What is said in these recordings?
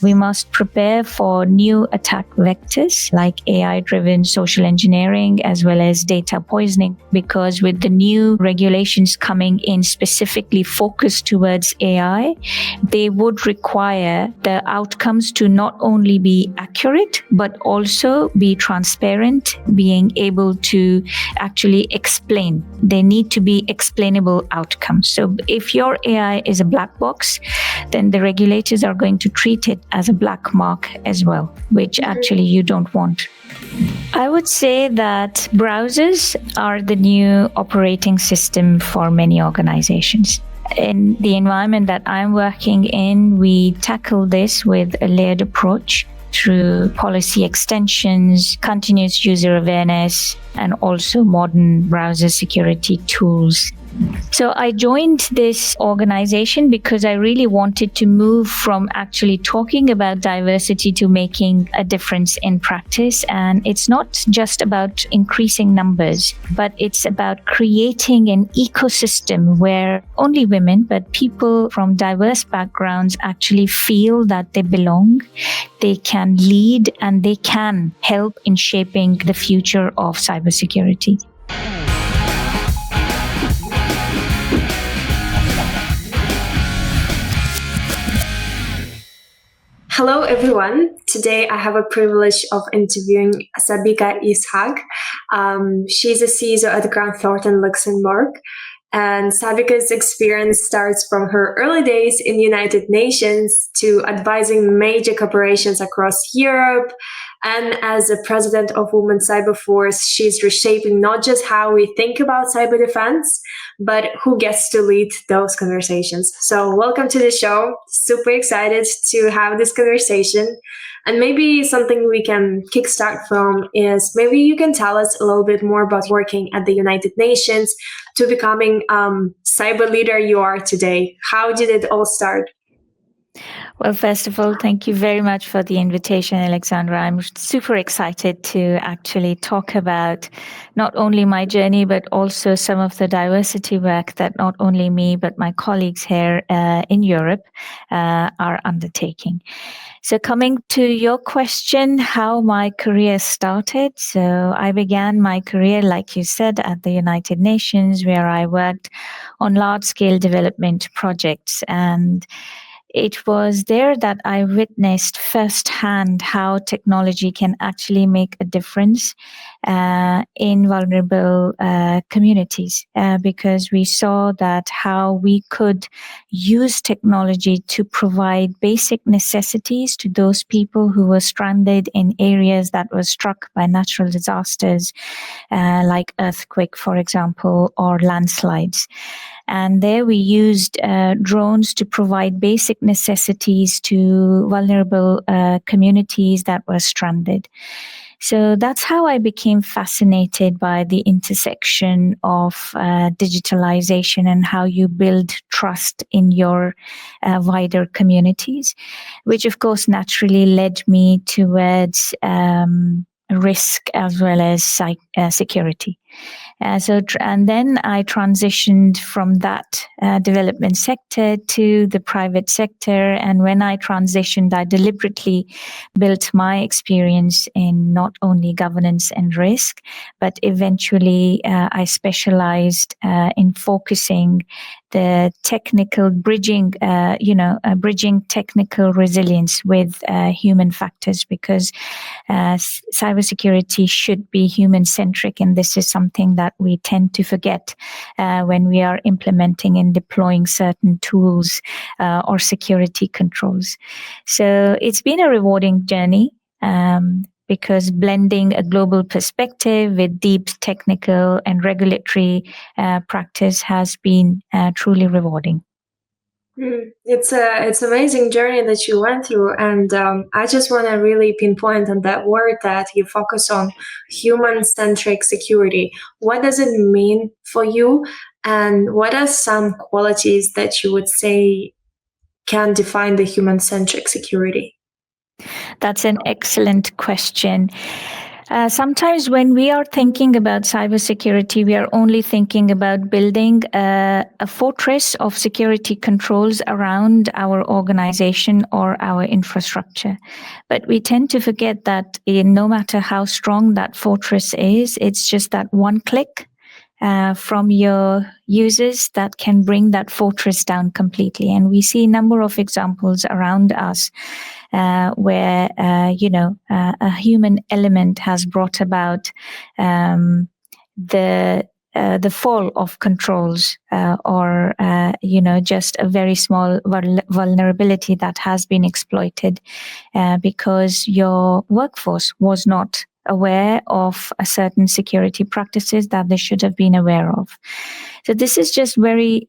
We must prepare for new attack vectors like AI-driven social engineering as well as data poisoning, because with the new regulations coming in specifically focused towards AI, they would require the outcomes to not only be accurate, but also be transparent, being able to actually explain. They need to be explainable outcomes. So if your AI is a black box, then the regulators are going to treat it as a black mark as well, which actually you don't want. I would say that browsers are the new operating system for many organizations. In the environment that I'm working in, we tackle this with a layered approach through policy extensions, continuous user awareness, and also modern browser security tools. So I joined this organization because I really wanted to move from actually talking about diversity to making a difference in practice. And it's not just about increasing numbers, but it's about creating an ecosystem where only women, but people from diverse backgrounds actually feel that they belong, they can lead, and they can help in shaping the future of cybersecurity. Hello, everyone. Today, I have a privilege of interviewing Sabika Ishaq. She's a CISO at Thornton Luxembourg. And Sabika's experience starts from her early days in the United Nations to advising major corporations across Europe. And as a president of Women Cyber Force, she's reshaping not just how we think about cyber defense, but who gets to lead those conversations. So welcome to the show. Super excited to have this conversation. And maybe something we can kickstart from is maybe you can tell us a little bit more about working at the United Nations to becoming cyber leader you are today. How did it all start? Well, first of all, thank you very much for the invitation, Aleksandra. I'm super excited to actually talk about not only my journey, but also some of the diversity work that not only me, but my colleagues here in Europe are undertaking. So coming to your question, how my career started. So I began my career, like you said, at the United Nations, where I worked on large-scale development projects. And it was there that I witnessed firsthand how technology can actually make a difference in vulnerable communities, because we saw that how we could use technology to provide basic necessities to those people who were stranded in areas that were struck by natural disasters, like earthquake, for example, or landslides. And there we used drones to provide basic necessities to vulnerable communities that were stranded. So that's how I became fascinated by the intersection of digitalization and how you build trust in your wider communities, which of course naturally led me towards risk as well as security. And then I transitioned from that development sector to the private sector. And when I transitioned, I deliberately built my experience in not only governance and risk, but eventually I specialized in focusing the technical bridging technical resilience with human factors, because cybersecurity should be human-centric, and this is something that we tend to forget when we are implementing and deploying certain tools or security controls. So it's been a rewarding journey, because blending a global perspective with deep technical and regulatory practice has been truly rewarding. It's an amazing journey that you went through, and I just want to really pinpoint on that word that you focus on, human-centric security. What does it mean for you, and what are some qualities that you would say can define the human-centric security? That's an excellent question. Sometimes when we are thinking about cybersecurity, we are only thinking about building a fortress of security controls around our organization or our infrastructure. But we tend to forget that no matter how strong that fortress is, it's just that one click from your users that can bring that fortress down completely. And we see a number of examples around us where a human element has brought about the fall of controls or just a very small vulnerability that has been exploited because your workforce was not aware of a certain security practices that they should have been aware of. So this is just very,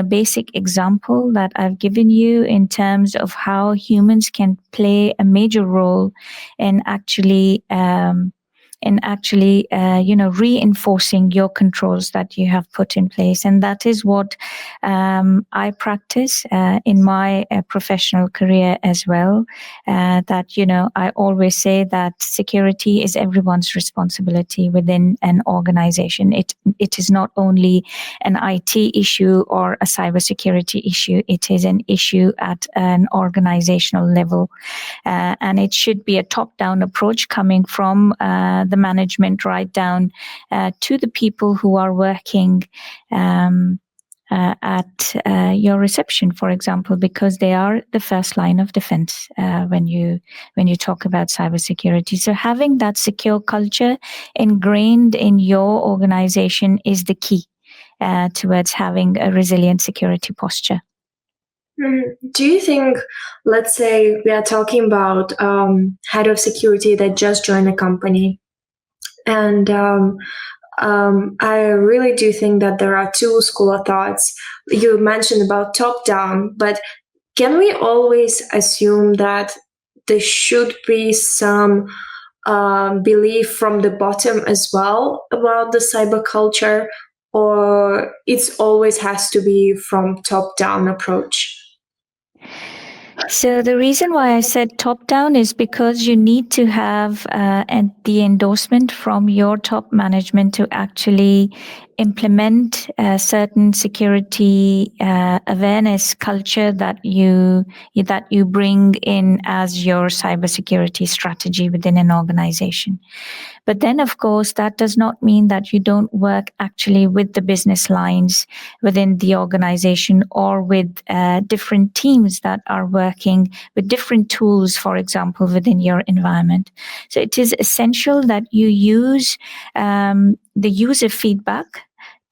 basic example that I've given you in terms of how humans can play a major role in actually reinforcing your controls that you have put in place. And that is what I practice in my professional career as well. I always say that security is everyone's responsibility within an organization. It is not only an IT issue or a cybersecurity issue. It is an issue at an organizational level. And it should be a top-down approach coming from the management right down to the people who are working at your reception, for example, because they are the first line of defense when you talk about cybersecurity. So having that secure culture ingrained in your organization is the key towards having a resilient security posture. Do you think, let's say we are talking about head of security that just joined a company, and I really do think that there are two school of thoughts. You mentioned about top down, but can we always assume that there should be some belief from the bottom as well about the cyber culture, or it always has to be from top down approach? So the reason why I said top down is because you need to have the endorsement from your top management to actually implement a certain security awareness culture that you bring in as your cybersecurity strategy within an organization. But then, of course, that does not mean that you don't work actually with the business lines within the organization or with different teams that are working with different tools, for example, within your environment. So it is essential that you use the user feedback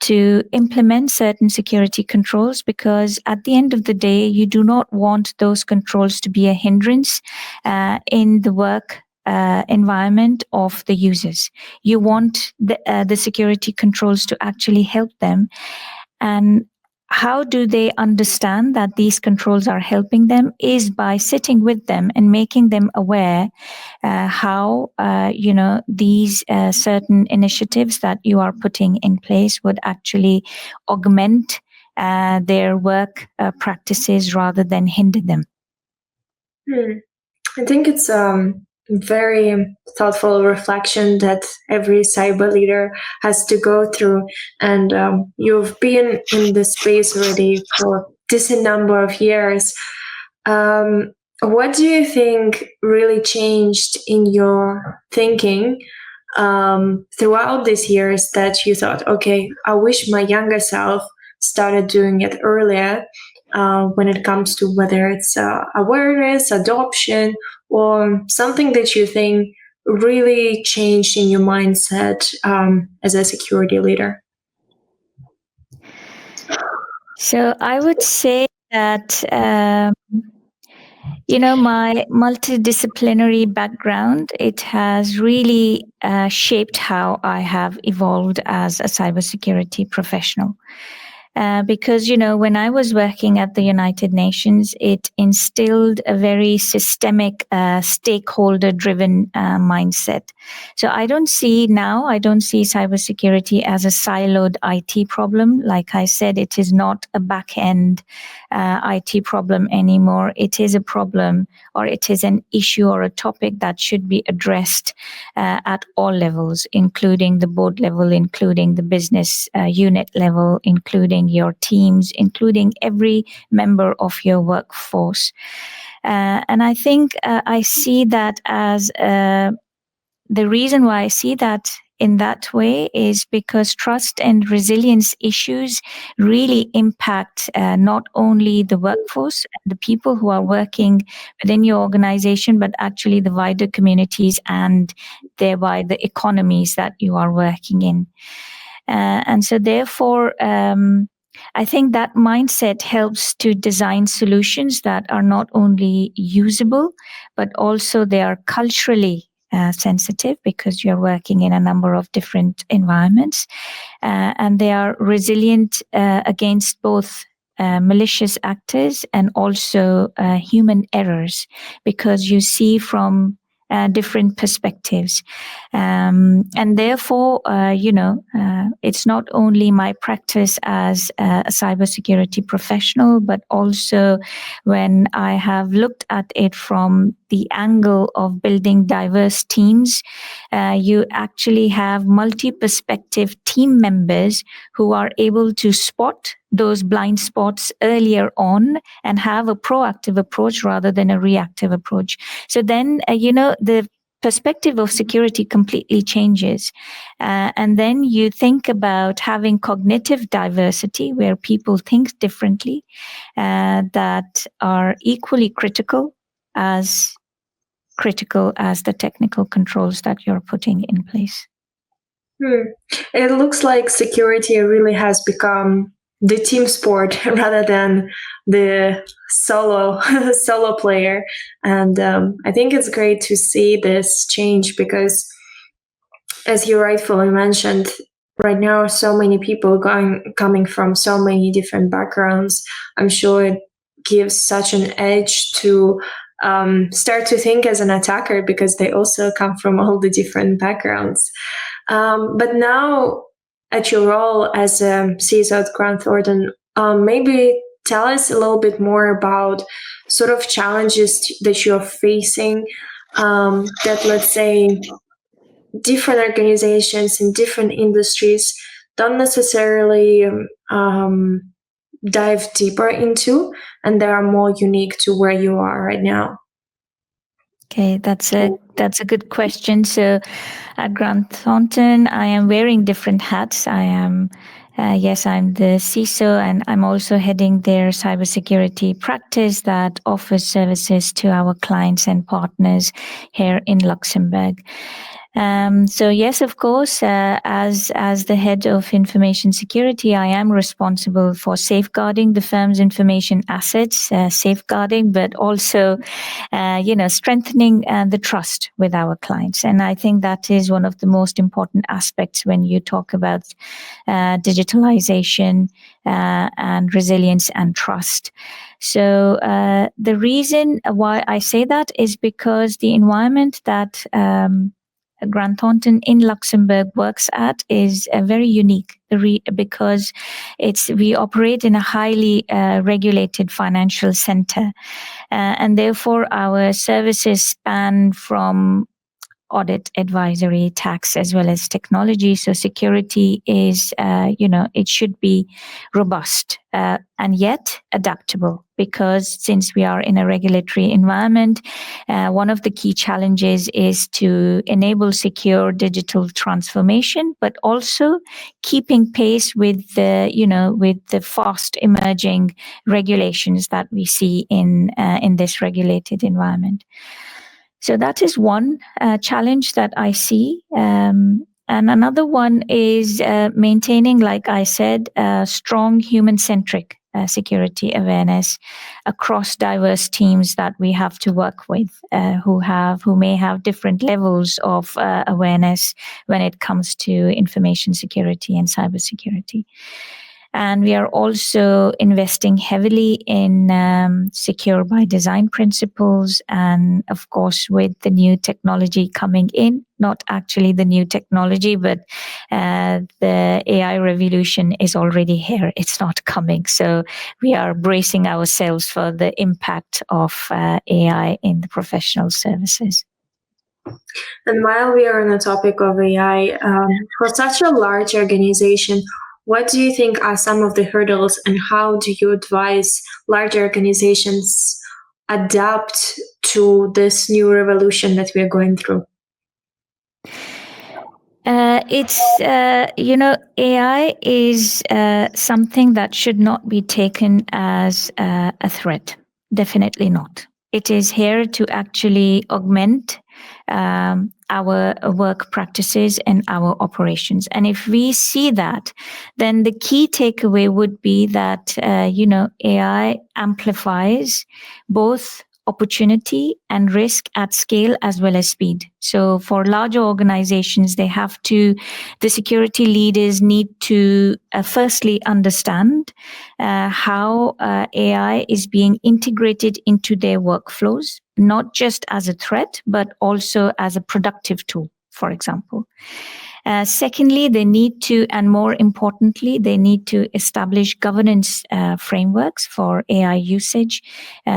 to implement certain security controls, because at the end of the day, you do not want those controls to be a hindrance in the work environment of the users. You want the security controls to actually help them. And how do they understand that these controls are helping them is by sitting with them and making them aware how these certain initiatives that you are putting in place would actually augment their work practices rather than hinder them. I think it's very thoughtful reflection that every cyber leader has to go through. And you've been in this space already for a decent number of years. What do you think really changed in your thinking throughout these years that you thought, okay, I wish my younger self started doing it earlier when it comes to whether it's awareness, adoption, or something that you think really changed in your mindset as a security leader? So I would say that, my multidisciplinary background, it has really shaped how I have evolved as a cybersecurity professional. Because, when I was working at the United Nations, it instilled a very systemic, stakeholder driven mindset. So I don't see cybersecurity as a siloed IT problem. Like I said, it is not a back end IT problem anymore. It is a problem, or it is an issue or a topic that should be addressed at all levels, including the board level, including the business unit level, including your teams, including every member of your workforce. And I think I see that as the reason why I see that in that way is because trust and resilience issues really impact not only the workforce and the people who are working within your organization, but actually the wider communities and thereby the economies that you are working in. And so therefore, I think that mindset helps to design solutions that are not only usable, but also they are culturally sensitive, because you're working in a number of different environments, and they are resilient against both malicious actors and also human errors, because you see from different perspectives. And therefore, it's not only my practice as a cybersecurity professional, but also when I have looked at it from the angle of building diverse teams, you actually have multi-perspective team members who are able to spot those blind spots earlier on and have a proactive approach rather than a reactive approach. So then, the perspective of security completely changes. And then you think about having cognitive diversity where people think differently, that are equally critical as the technical controls that you're putting in place. It looks like security really has become the team sport rather than the solo player. And I think it's great to see this change because, as you rightfully mentioned, right now so many people coming from so many different backgrounds. I'm sure it gives such an edge to start to think as an attacker because they also come from all the different backgrounds. But now, at your role as a CISO at Grant Thornton, maybe tell us a little bit more about sort of challenges that you're facing, that, let's say, different organizations in different industries don't necessarily dive deeper into, and they are more unique to where you are right now. Okay, that's a good question. So at Grant Thornton, I am wearing different hats. I am, yes, I'm the CISO, and I'm also heading their cybersecurity practice that offers services to our clients and partners here in Luxembourg. So yes, of course, as the head of information security, I am responsible for safeguarding the firm's information assets, safeguarding, but also, strengthening the trust with our clients. And I think that is one of the most important aspects when you talk about digitalization and resilience and trust. So the reason why I say that is because the environment that Grant Thornton in Luxembourg works at is very unique because we operate in a highly regulated financial center, and therefore our services span from audit, advisory, tax, as well as technology. So security is, it should be robust and yet adaptable, because since we are in a regulatory environment, one of the key challenges is to enable secure digital transformation, but also keeping pace with the fast emerging regulations that we see in this regulated environment. So that is one challenge that I see. And another one is maintaining, like I said, strong human-centric security awareness across diverse teams that we have to work with, who may have different levels of awareness when it comes to information security and cybersecurity. And we are also investing heavily in secure by design principles. And of course, with the new technology coming in, not actually the new technology, but the AI revolution is already here. It's not coming. So we are bracing ourselves for the impact of AI in the professional services. And while we are on the topic of AI, for such a large organization, what do you think are some of the hurdles, and how do you advise large organizations adapt to this new revolution that we're going through? AI is something that should not be taken as a threat. Definitely not. It is here to actually augment our work practices and our operations. And if we see that, then the key takeaway would be that, AI amplifies both opportunity and risk at scale as well as speed. So for larger organizations, the security leaders need to firstly understand how AI is being integrated into their workflows, not just as a threat, but also as a productive tool, for example. Secondly, they need to, and more importantly, they need to establish governance frameworks for AI usage.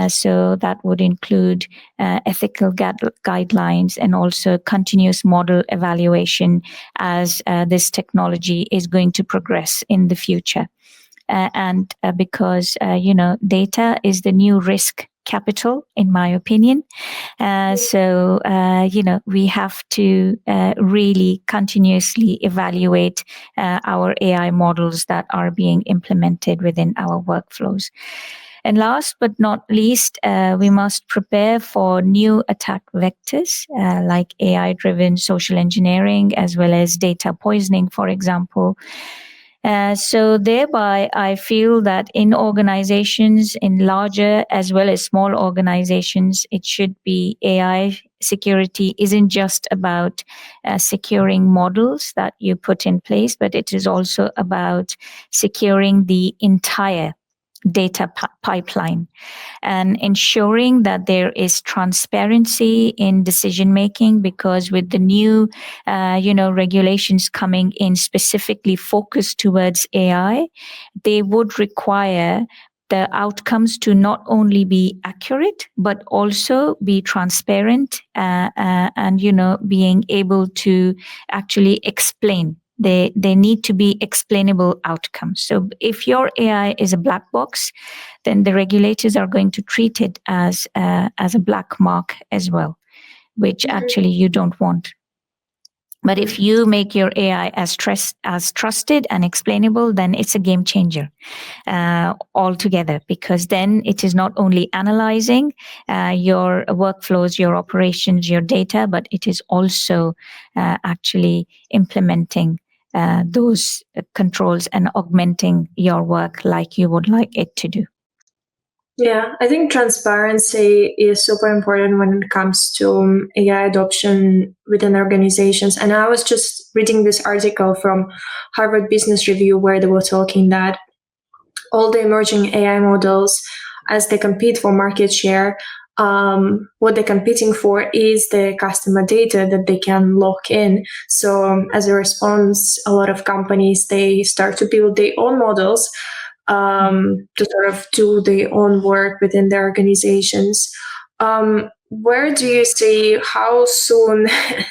So that would include ethical guidelines and also continuous model evaluation as this technology is going to progress in the future. And because, data is the new risk capital, in my opinion. We have to really continuously evaluate our AI models that are being implemented within our workflows. And last but not least, we must prepare for new attack vectors like AI-driven social engineering, as well as data poisoning, for example. So thereby, I feel that in organizations, in larger as well as small organizations, it should be AI security isn't just about securing models that you put in place, but it is also about securing the entire data pipeline and ensuring that there is transparency in decision making, because with the new regulations coming in specifically focused towards AI, they would require the outcomes to not only be accurate but also be transparent and being able to actually explain. They need to be explainable outcomes. So if your AI is a black box, then the regulators are going to treat it as a black mark as well, which actually you don't want. But if you make your AI as trusted and explainable, then it's a game changer altogether, because then it is not only analyzing your workflows, your operations, your data, but it is also actually implementing those controls and augmenting your work like you would like it to do. Yeah, I think transparency is super important when it comes to AI adoption within organizations. And I was just reading this article from Harvard Business Review where they were talking that all the emerging AI models, as they compete for market share, what they're competing for is the customer data that they can lock in. So as a response, a lot of companies, they start to build their own models to sort of do their own work within their organizations. Where do you see, how soon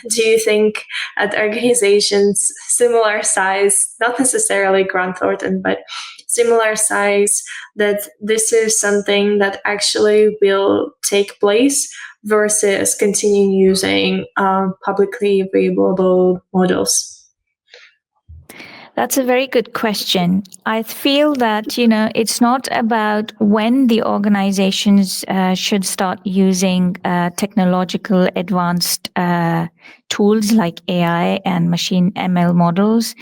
do you think at organizations similar size, not necessarily Grant Thornton, but similar size, that this is something that actually will take place versus continuing using publicly available models? That's a very good question. I feel that, it's not about when the organizations should start using technological advanced tools like AI and machine ML models,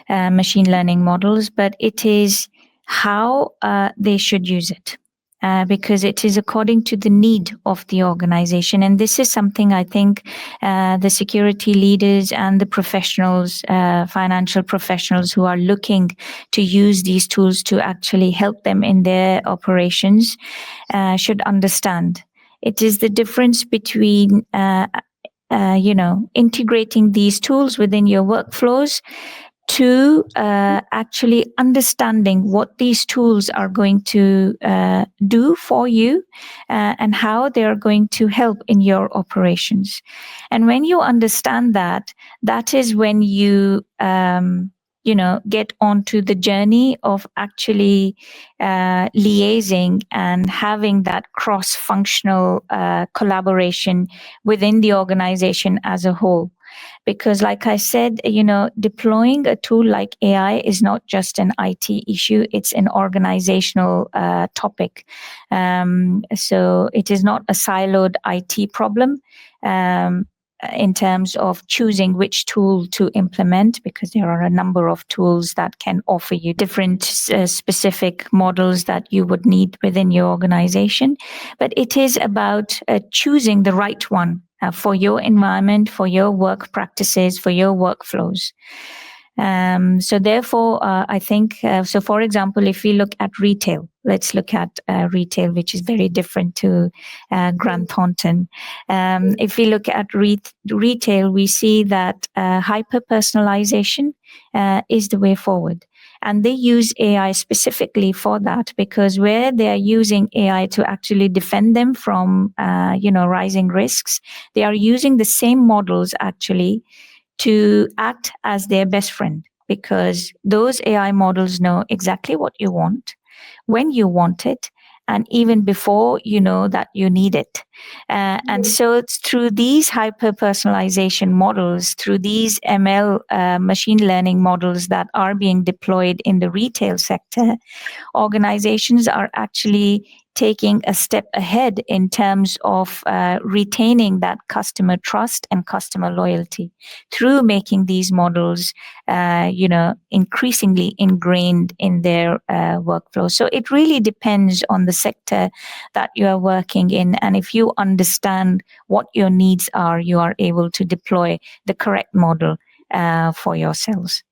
machine learning models, but it is how they should use it. because it is according to the need of the organization. And this is something I think the security leaders and the professionals, financial professionals who are looking to use these tools to actually help them in their operations should understand. It is the difference between integrating these tools within your workflows to actually understanding what these tools are going to do for you and how they are going to help in your operations. And when you understand that, that is when you get onto the journey of actually liaising and having that cross-functional collaboration within the organization as a whole. Because like I said, deploying a tool like AI is not just an IT issue, it's an organizational topic. So it is not a siloed IT problem. In terms of choosing which tool to implement, because there are a number of tools that can offer you different specific models that you would need within your organization. But it is about choosing the right one for your environment, for your work practices, for your workflows. So therefore, I think, so for example, if we look at retail, let's look at retail, which is very different to Grant Thornton. If we look at retail, we see that hyper-personalization is the way forward. And they use AI specifically for that, because where they are using AI to actually defend them from, rising risks, they are using the same models actually to act as their best friend, because those AI models know exactly what you want, when you want it, and even before you know that you need it. And so it's through these hyper-personalization models, through these ML machine learning models that are being deployed in the retail sector, organizations are actually taking a step ahead in terms of retaining that customer trust and customer loyalty through making these models, increasingly ingrained in their workflow. So it really depends on the sector that you are working in. And if you understand what your needs are, you are able to deploy the correct model for yourselves.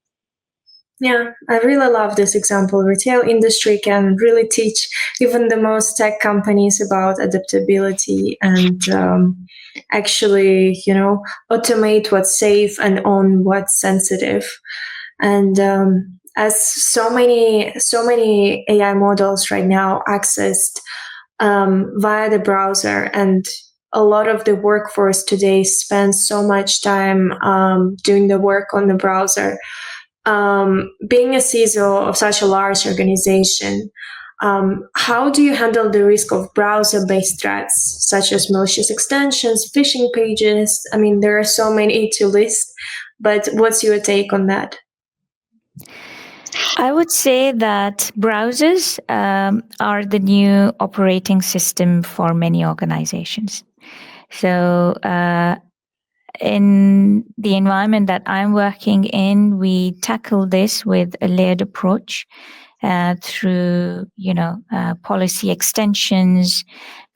Yeah, I really love this example. Retail industry can really teach even the most tech companies about adaptability and actually, automate what's safe and own what's sensitive. And as so many AI models right now accessed via the browser, and a lot of the workforce today spends so much time doing the work on the browser. Being a CISO of such a large organization, how do you handle the risk of browser-based threats, such as malicious extensions, phishing pages? I mean, there are so many to list, but what's your take on that? I would say that browsers are the new operating system for many organizations. So in the environment that I'm working in, we tackle this with a layered approach through, policy extensions,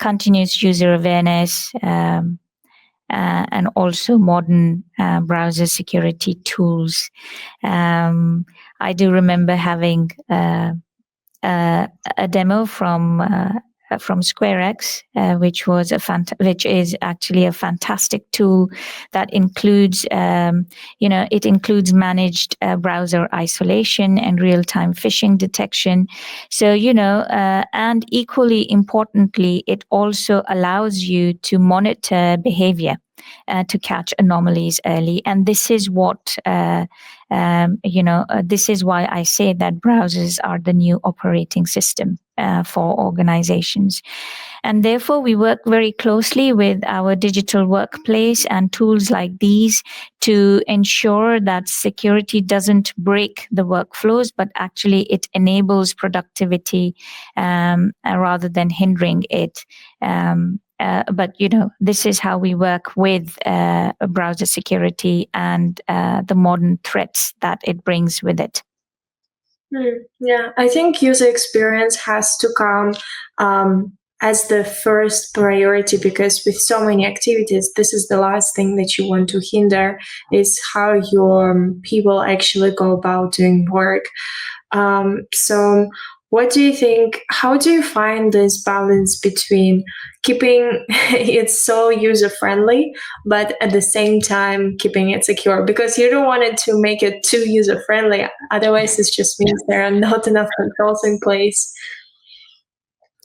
continuous user awareness, and also modern browser security tools. I do remember having a demo from SquareX, which is actually a fantastic tool that includes, it includes managed browser isolation and real-time phishing detection. So, and equally importantly, it also allows you to monitor behavior. To catch anomalies early. And this is what, this is why I say that browsers are the new operating system for organizations. And therefore, we work very closely with our digital workplace and tools like these to ensure that security doesn't break the workflows, but actually it enables productivity rather than hindering it. But this is how we work with browser security and the modern threats that it brings with it. Yeah, I think user experience has to come as the first priority, because with so many activities, this is the last thing that you want to hinder, is how your people actually go about doing work. So what do you think, how do you find this balance between keeping it so user friendly, but at the same time keeping it secure? Because you don't want it to make it too user friendly. Otherwise, it just means there are not enough controls in place.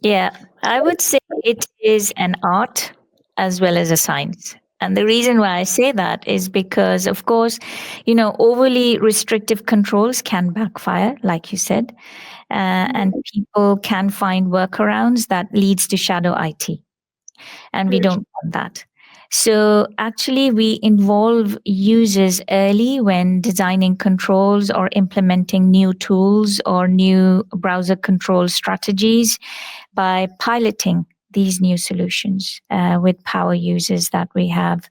Yeah, I would say it is an art as well as a science. And the reason why I say that is because, of course, overly restrictive controls can backfire, like you said, and people can find workarounds that leads to shadow IT, and we don't want that. So actually, we involve users early when designing controls or implementing new tools or new browser control strategies by piloting these new solutions with power users that we have.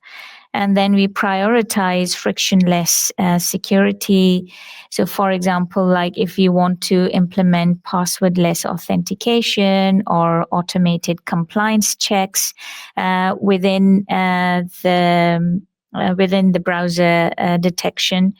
And then we prioritize frictionless security. So, for example, like if you want to implement passwordless authentication or automated compliance checks within the browser detection,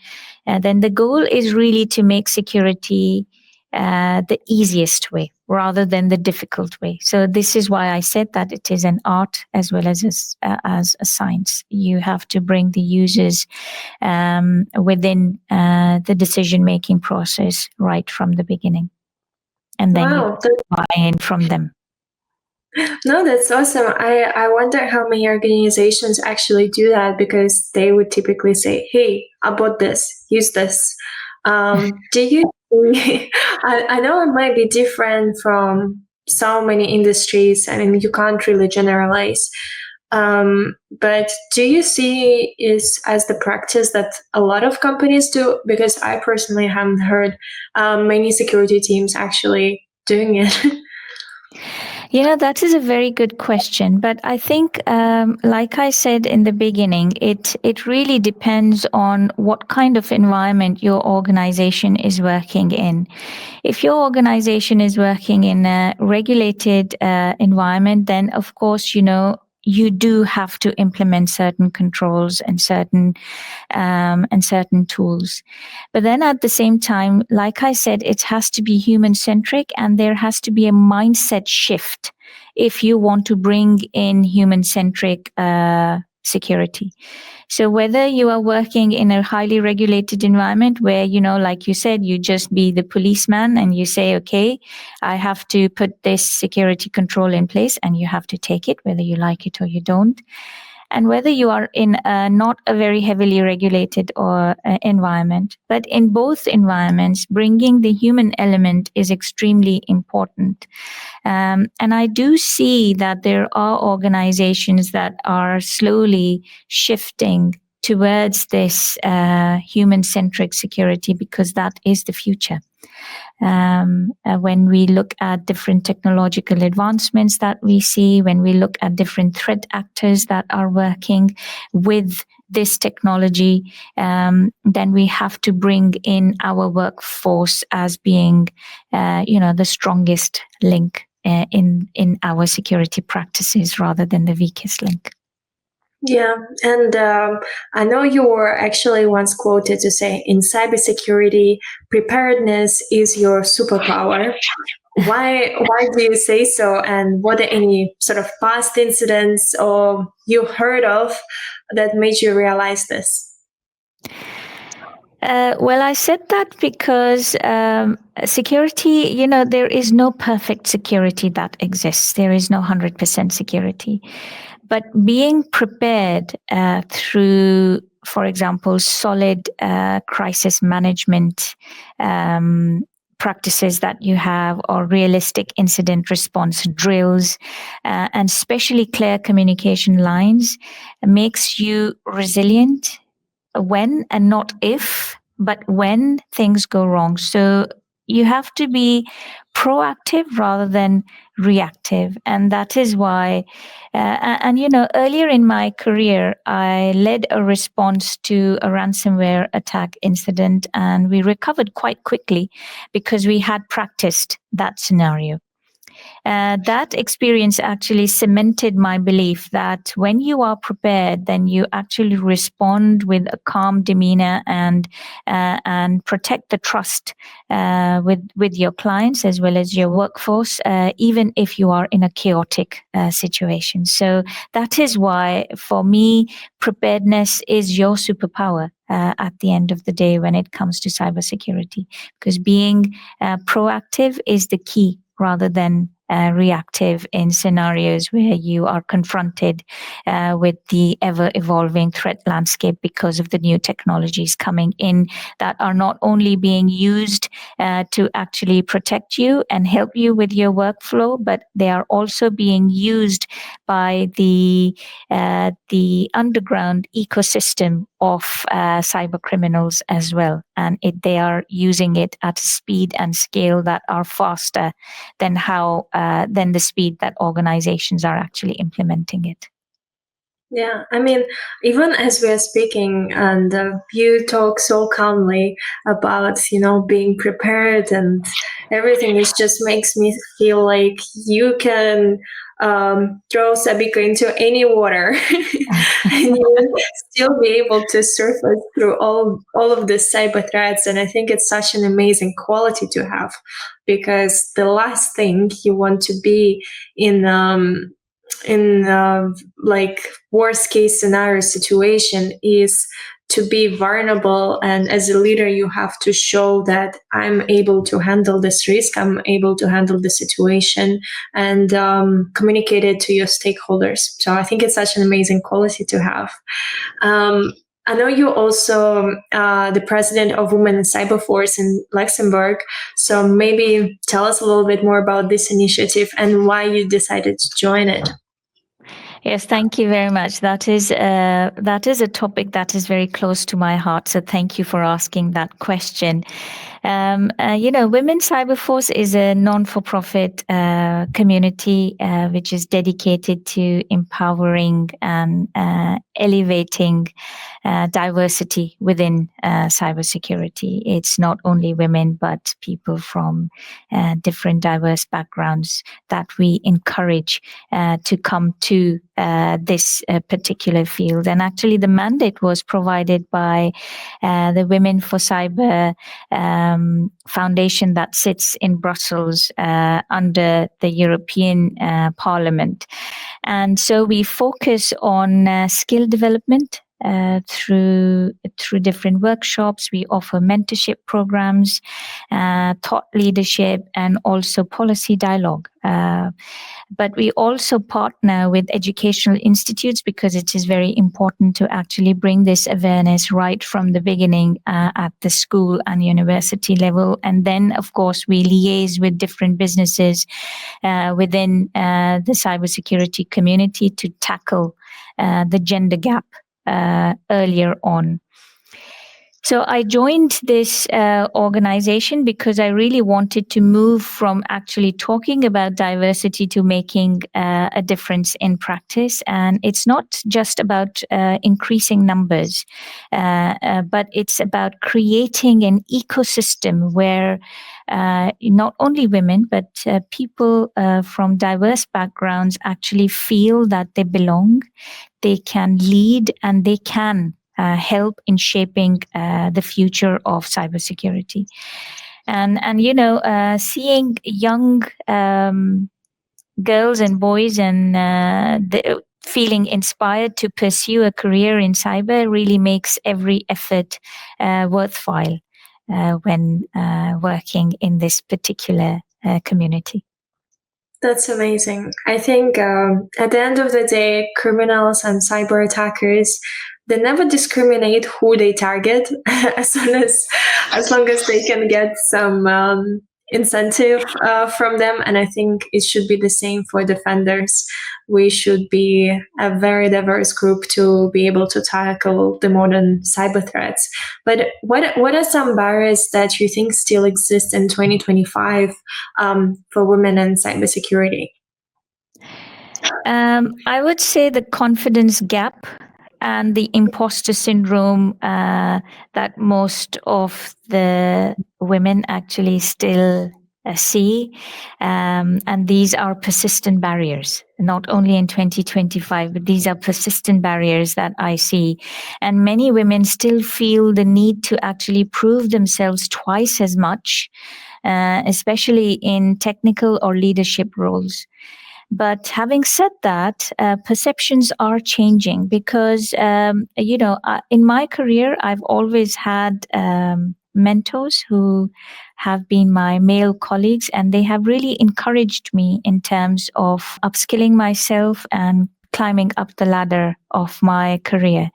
then the goal is really to make security the easiest way rather than the difficult way. So this is why I said that it is an art as well as a science. You have to bring the users within the decision-making process right from the beginning, and then you buy in from them. No, that's awesome. I wonder how many organizations actually do that, because they would typically say, hey, I bought this, use this. Do you I know it might be different from so many industries. I mean, you can't really generalize. But do you see is as the practice that a lot of companies do? Because I personally haven't heard many security teams actually doing it. That is a very good question. But I think, like I said in the beginning, it really depends on what kind of environment your organization is working in. If your organization is working in a regulated environment, then of course, you do have to implement certain controls and certain tools. But then at the same time, like I said, it has to be human centric, and there has to be a mindset shift if you want to bring in human centric security. So whether you are working in a highly regulated environment where, like you said, you just be the policeman and you say, okay, I have to put this security control in place, and you have to take it, whether you like it or you don't. And whether you are in not a very heavily regulated or environment, but in both environments, bringing the human element is extremely important. And I do see that there are organizations that are slowly shifting towards this human-centric security, because that is the future. When we look at different technological advancements that we see, when we look at different threat actors that are working with this technology, then we have to bring in our workforce as being, the strongest link in our security practices rather than the weakest link. Yeah, and I know you were actually once quoted to say, in cybersecurity, preparedness is your superpower. Why do you say so? And what are any sort of past incidents or you heard of that made you realize this? Well, I said that because security, there is no perfect security that exists. There is no 100% security. But being prepared through, for example, solid crisis management practices that you have, or realistic incident response drills, and especially clear communication lines, makes you resilient when, and not if, but when things go wrong. So you have to be proactive rather than reactive. And that is why, earlier in my career, I led a response to a ransomware attack incident, and we recovered quite quickly because we had practiced that scenario. That experience actually cemented my belief that when you are prepared, then you actually respond with a calm demeanor and protect the trust with your clients as well as your workforce, even if you are in a chaotic situation. So that is why, for me, preparedness is your superpower. At the end of the day, when it comes to cybersecurity, because being proactive is the key rather than reactive in scenarios where you are confronted with the ever evolving threat landscape because of the new technologies coming in that are not only being used to actually protect you and help you with your workflow, but they are also being used by the underground ecosystem of cyber criminals as well. And they are using it at a speed and scale that are faster than than the speed that organizations are actually implementing it. Yeah, I mean, even as we're speaking, and you talk so calmly about, being prepared and everything, it just makes me feel like you can throw Sabika into any water and you will still be able to surface through all of the cyber threats. And I think it's such an amazing quality to have, because the last thing you want to be in like worst case scenario situation is to be vulnerable. And as a leader, you have to show that I'm able to handle this risk, I'm able to handle the situation, and communicate it to your stakeholders. So I think it's such an amazing quality to have. I know you're also the president of Women in Cyberforce in Luxembourg. So maybe tell us a little bit more about this initiative and why you decided to join it. Yes, thank you very much. That is a topic that is very close to my heart. So thank you for asking that question. Women Cyberforce is a non-for-profit community which is dedicated to empowering and elevating diversity within cybersecurity. It's not only women, but people from different diverse backgrounds that we encourage to come to this particular field. And actually, the mandate was provided by the Women for Cyber foundation that sits in Brussels under the European Parliament. And so we focus on skill development through different workshops. We offer mentorship programs, thought leadership, and also policy dialogue. But we also partner with educational institutes because it is very important to actually bring this awareness right from the beginning at the school and university level. And then, of course, we liaise with different businesses within the cybersecurity community to tackle the gender gap earlier on. So I joined this organization because I really wanted to move from actually talking about diversity to making a difference in practice. And it's not just about increasing numbers, but it's about creating an ecosystem where not only women, but people from diverse backgrounds actually feel that they belong, they can lead, and they can help in shaping the future of cybersecurity. And seeing young girls and boys and feeling inspired to pursue a career in cyber really makes every effort worthwhile when working in this particular community. That's amazing. I think at the end of the day, criminals and cyber attackers, they never discriminate who they target as long as they can get some incentive from them, and I think it should be the same for defenders. We should be a very diverse group to be able to tackle the modern cyber threats. But what are some barriers that you think still exist in 2025 for women in cybersecurity? I would say the confidence gap and the imposter syndrome that most of the women actually still see. And these are persistent barriers, not only in 2025, but these are persistent barriers that I see. And many women still feel the need to actually prove themselves twice as much, especially in technical or leadership roles. But having said that, perceptions are changing because, in my career, I've always had mentors who have been my male colleagues, and they have really encouraged me in terms of upskilling myself and climbing up the ladder of my career.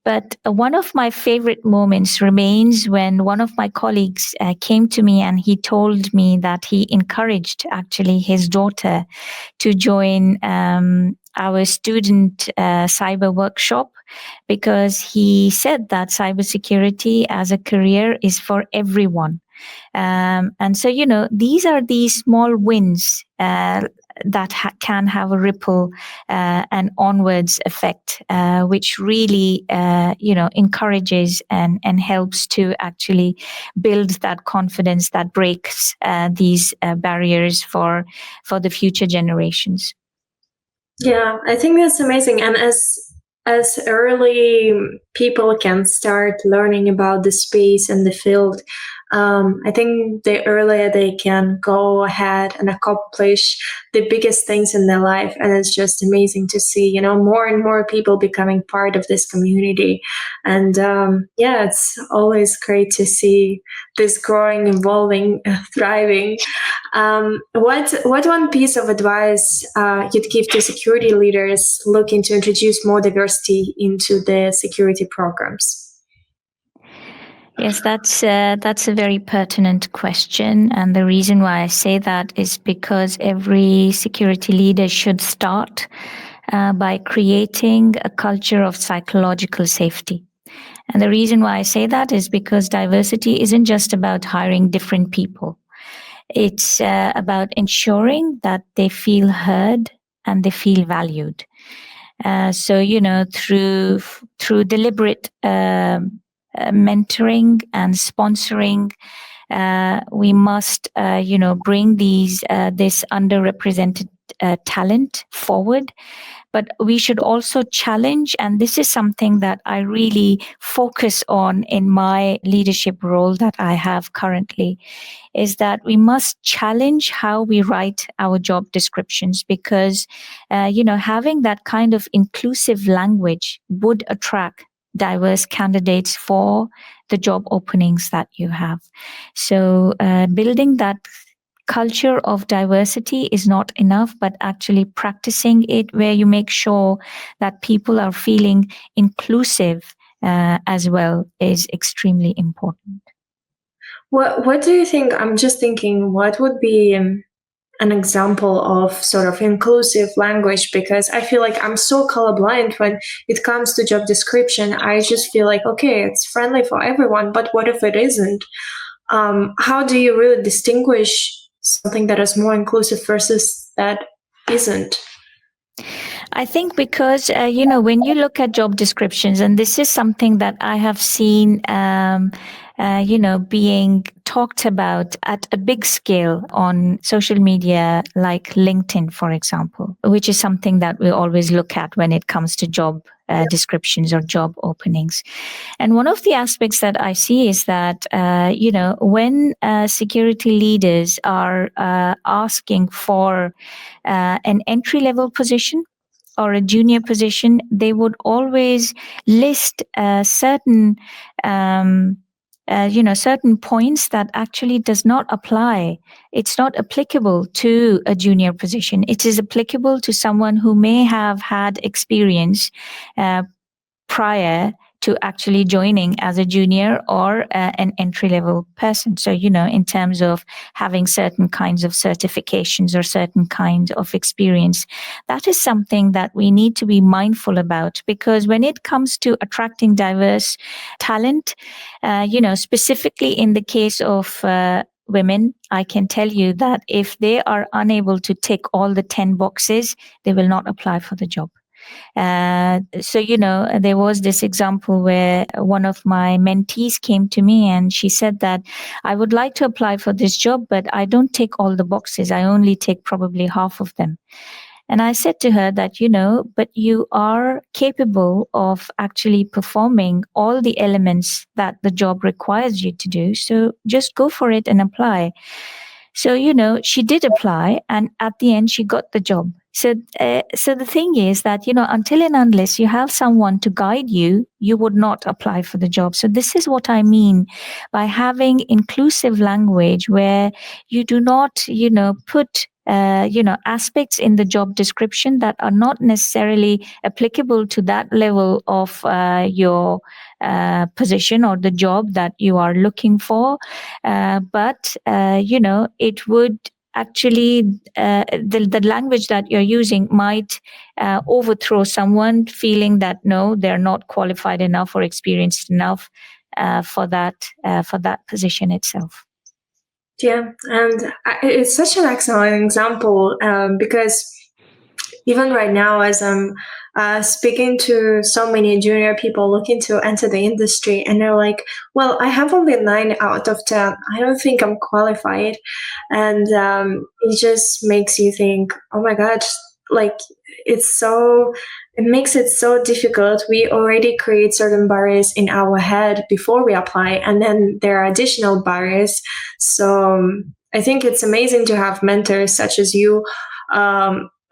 But one of my favorite moments remains when one of my colleagues came to me and he told me that he encouraged actually his daughter to join our student cyber workshop because he said that cybersecurity as a career is for everyone. And so, these are these small wins that can have a ripple and onwards effect, which really, encourages and helps to actually build that confidence that breaks these barriers for the future generations. Yeah, I think that's amazing. And as early people can start learning about the space and the field, I think the earlier they can go ahead and accomplish the biggest things in their life. And it's just amazing to see, more and more people becoming part of this community. And it's always great to see this growing, evolving, thriving. What one piece of advice you'd give to security leaders looking to introduce more diversity into their security programs? Yes, that's a very pertinent question, and the reason why I say that is because every security leader should start by creating a culture of psychological safety. And the reason why I say that is because diversity isn't just about hiring different people. It's about ensuring that they feel heard and they feel valued. So through deliberate mentoring and sponsoring, we must bring this underrepresented talent forward. But we should also challenge, and this is something that I really focus on in my leadership role that I have currently, is that we must challenge how we write our job descriptions because, having that kind of inclusive language would attract diverse candidates for the job openings that you have. So building that culture of diversity is not enough, but actually practicing it where you make sure that people are feeling inclusive as well is extremely important. What do you think? I'm just thinking, what would be an example of sort of inclusive language? Because I feel like I'm so colorblind when it comes to job description. I just feel like, okay, it's friendly for everyone, but what if it isn't? How do you really distinguish something that is more inclusive versus that isn't? I think because, when you look at job descriptions, and this is something that I have seen, being talked about at a big scale on social media, like LinkedIn, for example, which is something that we always look at when it comes to job descriptions or job openings. And one of the aspects that I see is that, when security leaders are asking for an entry level position, or a junior position, they would always list certain points that actually does not apply. It's not applicable to a junior position. It is applicable to someone who may have had experience prior to actually joining as a junior or an entry level person. So, in terms of having certain kinds of certifications or certain kind of experience, that is something that we need to be mindful about, because when it comes to attracting diverse talent, specifically in the case of women, I can tell you that if they are unable to tick all the 10 boxes, they will not apply for the job. So, there was this example where one of my mentees came to me and she said that I would like to apply for this job, but I don't tick all the boxes. I only tick probably half of them. And I said to her that, but you are capable of actually performing all the elements that the job requires you to do. So just go for it and apply. So, she did apply, and at the end, she got the job. So the thing is that, until and unless you have someone to guide you, you would not apply for the job. So this is what I mean by having inclusive language where you do not, put aspects in the job description that are not necessarily applicable to that level of your position or the job that you are looking for. But it would actually, the language that you're using might overthrow someone feeling that no, they're not qualified enough or experienced enough for that position itself. Yeah, and it's such an excellent example, because even right now, as I'm speaking to so many junior people looking to enter the industry, and they're like, well, I have only 9 out of 10. I don't think I'm qualified. And it just makes you think, oh my God, like it makes it so difficult. We already create certain barriers in our head before we apply, and then there are additional barriers. So I think it's amazing to have mentors such as you.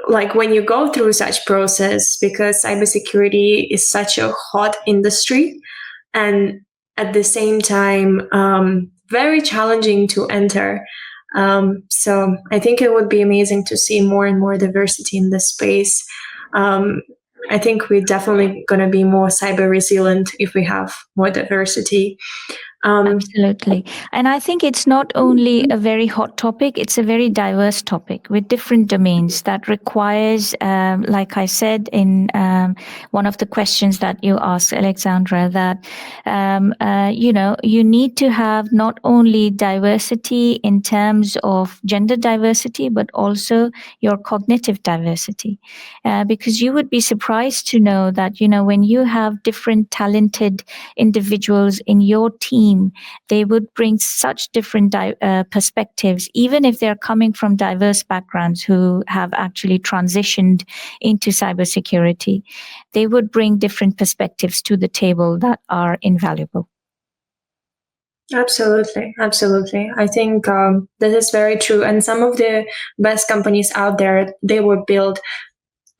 Like when you go through such process, because cybersecurity is such a hot industry and at the same time very challenging to enter. So I think it would be amazing to see more and more diversity in this space. I think we're definitely going to be more cyber resilient if we have more diversity. Absolutely. And I think it's not only a very hot topic, it's a very diverse topic with different domains that requires, like I said in one of the questions that you asked, Aleksandra, that, you need to have not only diversity in terms of gender diversity, but also your cognitive diversity. Because you would be surprised to know that, when you have different talented individuals in your team, they would bring such different perspectives, even if they're coming from diverse backgrounds who have actually transitioned into cybersecurity. They would bring different perspectives to the table that are invaluable. Absolutely. I think this is very true. And some of the best companies out there, they were built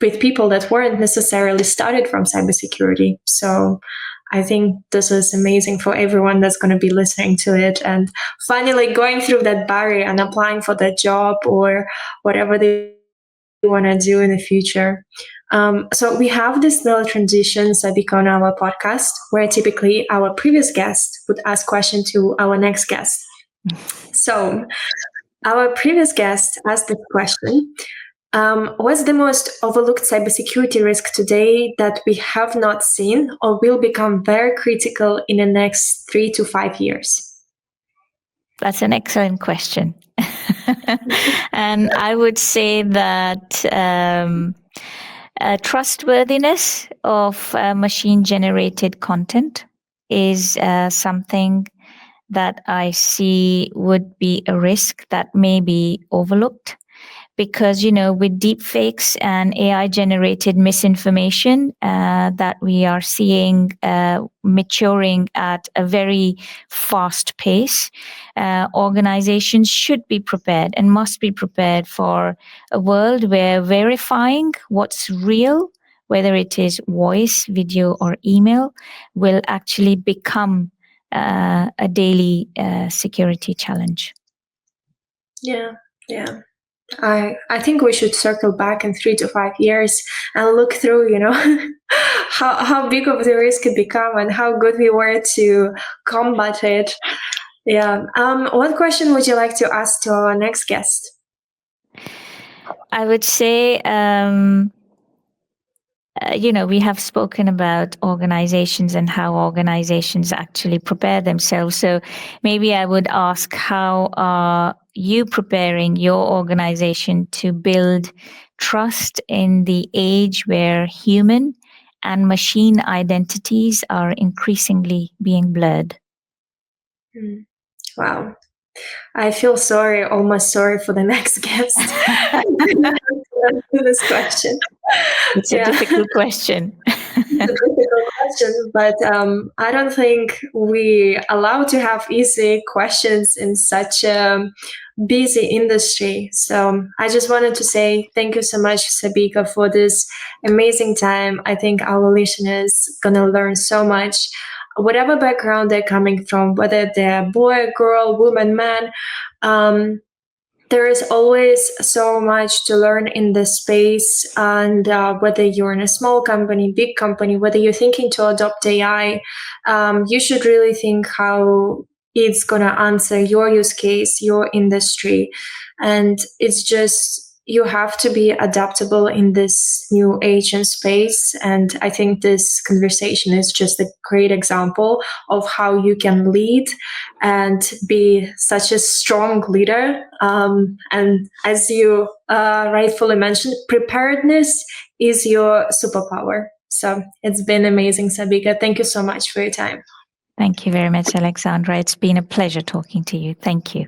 with people that weren't necessarily started from cybersecurity. So I think this is amazing for everyone that's going to be listening to it and finally going through that barrier and applying for that job or whatever they want to do in the future. So we have this little transition, Sabika, on our podcast, where typically our previous guest would ask questions to our next guest. So our previous guest asked this question. What's the most overlooked cybersecurity risk today that we have not seen or will become very critical in the next 3 to 5 years? That's an excellent question. And I would say that trustworthiness of machine-generated content is something that I see would be a risk that may be overlooked. Because, with deep fakes and AI generated misinformation that we are seeing maturing at a very fast pace, organizations should be prepared and must be prepared for a world where verifying what's real, whether it is voice, video, or email, will actually become a daily security challenge. Yeah. I think we should circle back in 3 to 5 years and look through, how big of the risk it become and how good we were to combat it. Yeah. What question would you like to ask to our next guest? I would say, we have spoken about organizations and how organizations actually prepare themselves. So maybe I would ask, how are you preparing your organization to build trust in the age where human and machine identities are increasingly being blurred? Wow. I feel sorry, almost sorry for the next guest. This question. It's a difficult question. It's a difficult question, but I don't think we allow to have easy questions in such a busy industry. So I just wanted to say thank you so much, Sabika, for this amazing time. I think our listeners gonna learn so much, whatever background they're coming from, whether they're boy, girl, woman, man. There is always so much to learn in this space, and whether you're in a small company, big company, whether you're thinking to adopt AI, you should really think how it's going to answer your use case, your industry. And it's just, you have to be adaptable in this new age and space. And I think this conversation is just a great example of how you can lead and be such a strong leader. And as you rightfully mentioned, preparedness is your superpower. So it's been amazing, Sabika. Thank you so much for your time. Thank you very much, Aleksandra. It's been a pleasure talking to you. Thank you.